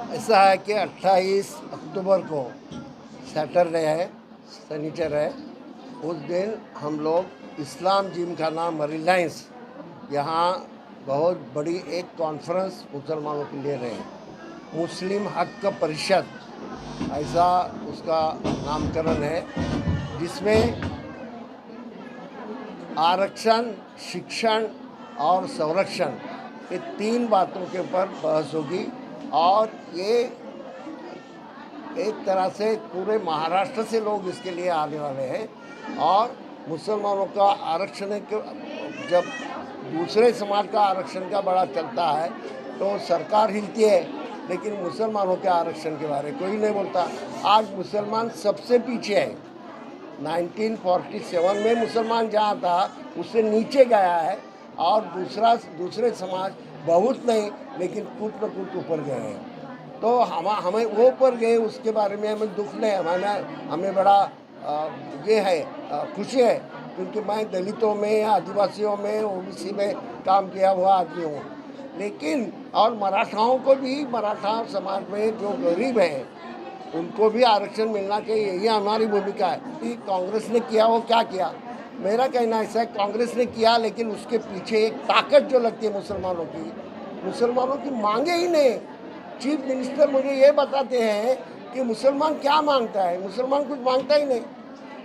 ऐसा है कि 28 अक्टूबर को सैटरडे है, सनीचर है। उस दिन हम लोग इस्लाम जिमखाना रिलायंस यहाँ बहुत बड़ी एक कॉन्फ्रेंस मुसलमानों के लिए रहे हैं। मुस्लिम हक परिषद ऐसा उसका नामकरण है, जिसमें आरक्षण, शिक्षण और संरक्षण ये तीन बातों के ऊपर बहस होगी। और ये एक तरह से पूरे महाराष्ट्र से लोग इसके लिए आने वाले हैं। और मुसलमानों का आरक्षण है कि जब दूसरे समाज का आरक्षण का बड़ा चलता है तो सरकार हिलती है, लेकिन मुसलमानों के आरक्षण के बारे में कोई नहीं बोलता। आज मुसलमान सबसे पीछे है। 1947 में मुसलमान जहाँ था उससे नीचे गया है, और दूसरे समाज बहुत नहीं लेकिन कुछ न कुछ ऊपर गए हैं। तो हमें वो ऊपर गए उसके बारे में हमें दुख नहीं, हमें बड़ा ये है, खुशी है, क्योंकि मैं दलितों में, आदिवासियों में, ओबीसी में काम किया हुआ आदमी हूँ। लेकिन और मराठाओं को भी, मराठा समाज में जो गरीब हैं उनको भी आरक्षण मिलना चाहिए, यही हमारी भूमिका है। कि कांग्रेस ने किया वो क्या किया, मेरा कहना ऐसा है, कांग्रेस ने किया लेकिन उसके पीछे एक ताकत जो लगती है मुसलमानों की मांगे ही नहीं। चीफ मिनिस्टर मुझे ये बताते हैं कि मुसलमान क्या मांगता है, मुसलमान कुछ मांगता ही नहीं।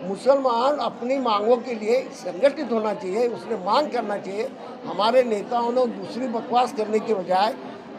मुसलमान अपनी मांगों के लिए संगठित होना चाहिए, उसने मांग करना चाहिए। हमारे नेताओं ने दूसरी बकवास करने के बजाय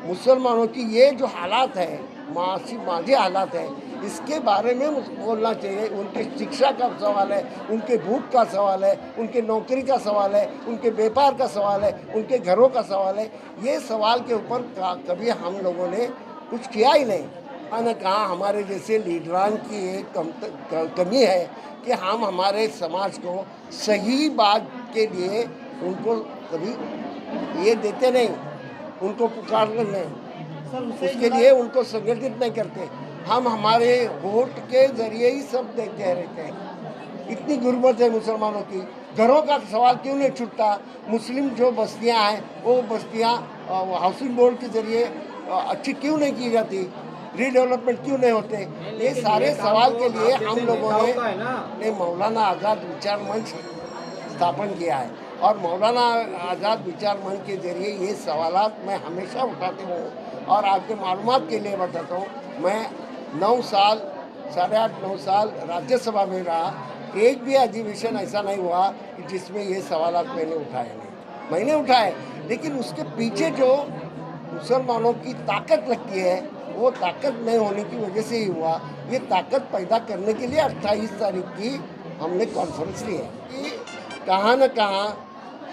मुसलमानों की ये जो हालात है, माजी हालात है, इसके बारे में बोलना चाहिए। उनकी शिक्षा का सवाल है, उनके भूख का सवाल है, उनके नौकरी का सवाल है, उनके व्यापार का सवाल है, उनके घरों का सवाल है। ये सवाल के ऊपर कभी हम लोगों ने कुछ किया ही नहीं। मैंने कहा हमारे जैसे लीडरान की एक कमी है कि हम हमारे समाज को सही बात के लिए उनको कभी ये देते नहीं, उनको पुकारते नहीं, उसके लिए उनको संगठित नहीं करते। हम हमारे वोट के जरिए ही सब देखते रहते हैं। इतनी गुर्बत है मुसलमानों की, घरों का सवाल क्यों नहीं छूटता? मुस्लिम जो बस्तियां हैं वो बस्तियां हाउसिंग बोर्ड के जरिए अच्छी क्यों नहीं की जाती, रीडेवलपमेंट क्यों नहीं होते? ये सारे सवाल के लिए हम लोगों ने मौलाना आज़ाद विचार मंच स्थापन किया है। और मौलाना आज़ाद विचार मंच के जरिए ये सवालात मैं हमेशा उठाती हूँ। और आपके मालूमात के लिए बताता हूँ, मैं 9 साल, 8.5-9 साल राज्यसभा में रहा। एक भी अधिवेशन ऐसा नहीं हुआ कि जिसमें ये सवालात मैंने उठाए नहीं। मैंने उठाए, लेकिन उसके पीछे जो मुसलमानों की ताकत लगती है वो ताकत नहीं होने की वजह से ही हुआ। ये ताकत पैदा करने के लिए 28 तारीख की हमने कॉन्फ्रेंस ली है कि कहाँ न कहाँ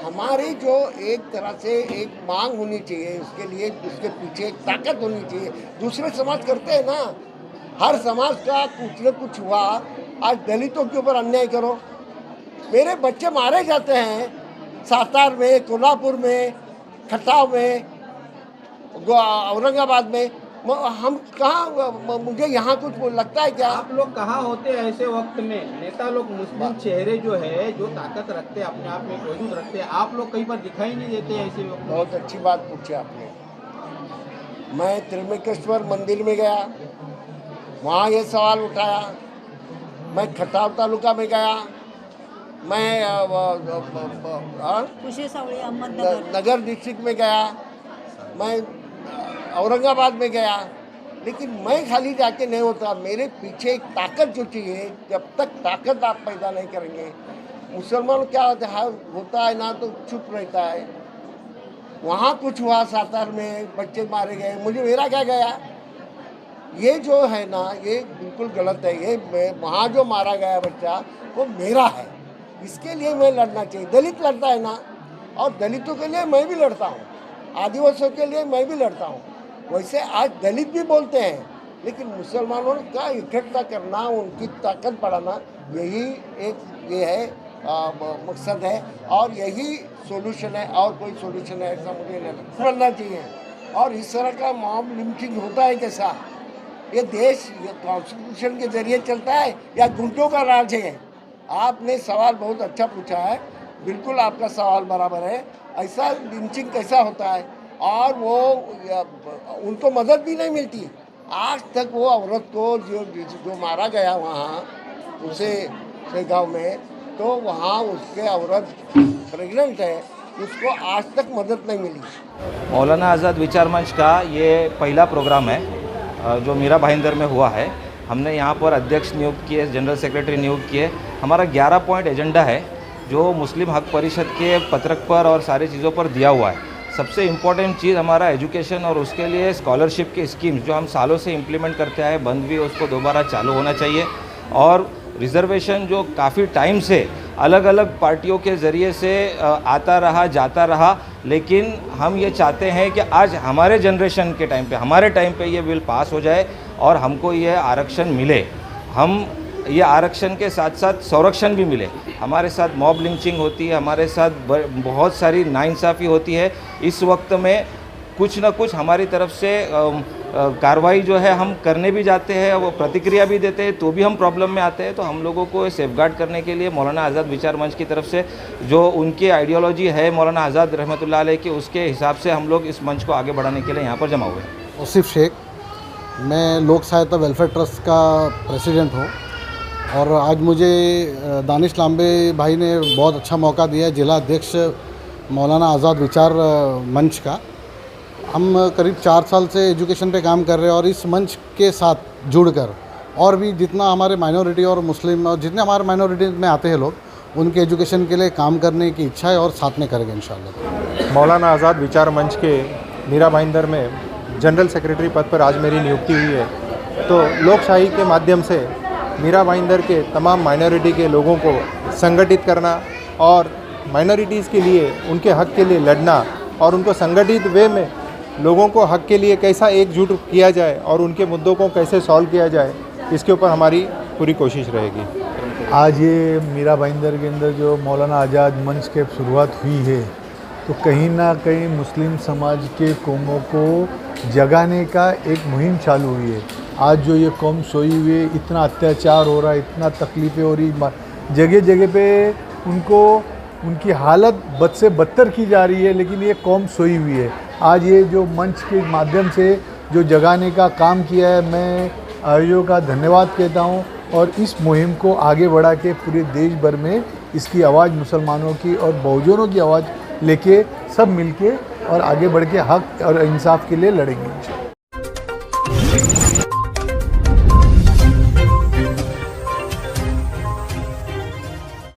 हमारी जो एक तरह से एक मांग होनी चाहिए, उसके लिए उसके पीछे एक ताकत होनी चाहिए। दूसरे समाज करते हैं ना, हर समाज का कुछ न कुछ हुआ। आज दलितों के ऊपर अन्याय करो, मेरे बच्चे मारे जाते हैं सातार में, कोल्हापुर में, खटाव में, औरंगाबाद में। हम कहाँ, मुझे यहाँ कुछ लगता है क्या? आप लोग कहाँ होते हैं ऐसे वक्त में? नेता लोग मुस्लिम चेहरे जो है, जो ताकत रखते हैं, अपने आप में वजूद रखते हैं, आप लोग कहीं पर दिखाई नहीं देते ऐसे वक्त। बहुत अच्छी बात पूछी आपने। मैं त्रिमेकेश्वर मंदिर में गया, वहाँ ये सवाल उठाया। मैं खटाव तालुका में गया, मैं नगर डिस्ट्रिक्ट में गया, मैं औरंगाबाद में गया। लेकिन मैं खाली जाके नहीं होता, मेरे पीछे एक ताकत जो चाहिए। जब तक ताकत आप पैदा नहीं करेंगे, मुसलमान क्या होता है ना, तो चुप रहता है। वहाँ कुछ हुआ, सातार में बच्चे मारे गए, मुझे मेरा क्या गया? ये जो है ना, ये बिल्कुल गलत है। ये वहाँ जो मारा गया बच्चा वो मेरा है, इसके लिए मैं लड़ना चाहिए। दलित लड़ता है ना, और दलितों के लिए मैं भी लड़ता हूँ, आदिवासियों के लिए मैं भी लड़ता हूँ। वैसे आज दलित भी बोलते हैं, लेकिन मुसलमानों का इकट्ठा करना, उनकी ताकत बढ़ाना, यही एक ये है मकसद है, और यही सॉल्यूशन है। और कोई सॉल्यूशन है ऐसा मुझे नहीं लगना चाहिए। और इस तरह का मॉब लिंचिंग होता है कैसा? ये देश ये कॉन्स्टिट्यूशन के जरिए चलता है या गुंडों का राज है? आपने सवाल बहुत अच्छा पूछा है, बिल्कुल आपका सवाल बराबर है। ऐसा लिंचिंग कैसा होता है? और वो उनको मदद भी नहीं मिलती। आज तक वो औरत को जो मारा गया वहाँ उसे गांव में, तो वहाँ उसके औरत प्रेग्नेंट है, उसको आज तक मदद नहीं मिली। मौलाना आज़ाद विचार मंच का ये पहला प्रोग्राम है जो मीरा भाईंदर में हुआ है। हमने यहाँ पर अध्यक्ष नियुक्त किए, जनरल सेक्रेटरी नियुक्त किए। हमारा 11 पॉइंट एजेंडा है जो मुस्लिम हक परिषद के पत्रक पर और सारी चीज़ों पर दिया हुआ है। सबसे इम्पॉर्टेंट चीज़ हमारा एजुकेशन और उसके लिए स्कॉलरशिप की स्कीम्स जो हम सालों से इम्प्लीमेंट करते आए, बंद भी उसको दोबारा चालू होना चाहिए। और रिज़र्वेशन जो काफ़ी टाइम से अलग अलग पार्टियों के ज़रिए से आता रहा जाता रहा, लेकिन हम ये चाहते हैं कि आज हमारे जनरेशन के टाइम पे, हमारे टाइम पे ये बिल पास हो जाए और हमको ये आरक्षण मिले। हम ये आरक्षण के साथ साथ संरक्षण भी मिले। हमारे साथ मॉब लिंचिंग होती है, हमारे साथ बहुत सारी नाइंसाफ़ी होती है। इस वक्त में कुछ न कुछ हमारी तरफ से कार्रवाई जो है हम करने भी जाते हैं, वो प्रतिक्रिया भी देते हैं, तो भी हम प्रॉब्लम में आते हैं। तो हम लोगों को सेफगार्ड करने के लिए मौलाना आज़ाद विचार मंच की तरफ से जो उनकी आइडियोलॉजी है मौलाना आज़ाद रहमतुल्लाह अलैह की, उसके हिसाब से हम लोग इस मंच को आगे बढ़ाने के लिए यहाँ पर जमा हुए हैं। तौसीफ शेख, मैं लोक सहायता वेलफेयर ट्रस्ट का प्रेसिडेंट हूँ और आज मुझे दानिश लांबे भाई ने बहुत अच्छा मौका दिया है, जिला अध्यक्ष मौलाना आज़ाद विचार मंच का। हम करीब 4 साल से एजुकेशन पे काम कर रहे हैं और इस मंच के साथ जुड़कर और भी जितना हमारे माइनॉरिटी और मुस्लिम और जितने हमारे माइनॉरिटी में आते हैं लोग, उनके एजुकेशन के लिए काम करने की इच्छा है और साथ में करेंगे इंशाल्लाह। मौलाना आज़ाद विचार मंच के मीरा भाईंदर में जनरल सेक्रेटरी पद पर आज मेरी नियुक्ति हुई है। तो लोकशाही के माध्यम से मीरा भाईंदर के तमाम माइनॉरिटी के लोगों को संगठित करना और माइनॉरिटीज़ के लिए, उनके हक़ के लिए लड़ना और उनको संगठित वे में लोगों को हक़ के लिए कैसा एकजुट किया जाए और उनके मुद्दों को कैसे सॉल्व किया जाए, इसके ऊपर हमारी पूरी कोशिश रहेगी। आज ये मीरा भाईंदर के अंदर जो मौलाना आज़ाद मंच की शुरुआत हुई है, तो कहीं ना कहीं मुस्लिम समाज के कौमों को जगाने का एक मुहिम चालू हुई है। आज जो ये कौम सोई हुई है, इतना अत्याचार हो रहा है, इतना तकलीफ़ें हो रही, जगह जगह पे उनको उनकी हालत बद से बदतर की जा रही है, लेकिन ये कौम सोई हुई है। आज ये जो मंच के माध्यम से जो जगाने का काम किया है, मैं आयोजकों का धन्यवाद कहता हूँ और इस मुहिम को आगे बढ़ा के पूरे देश भर में इसकी आवाज़ मुसलमानों की और बहुजनों की आवाज़ लेके सब मिलके और आगे बढ़ के हक और इंसाफ के लिए लड़ेंगे।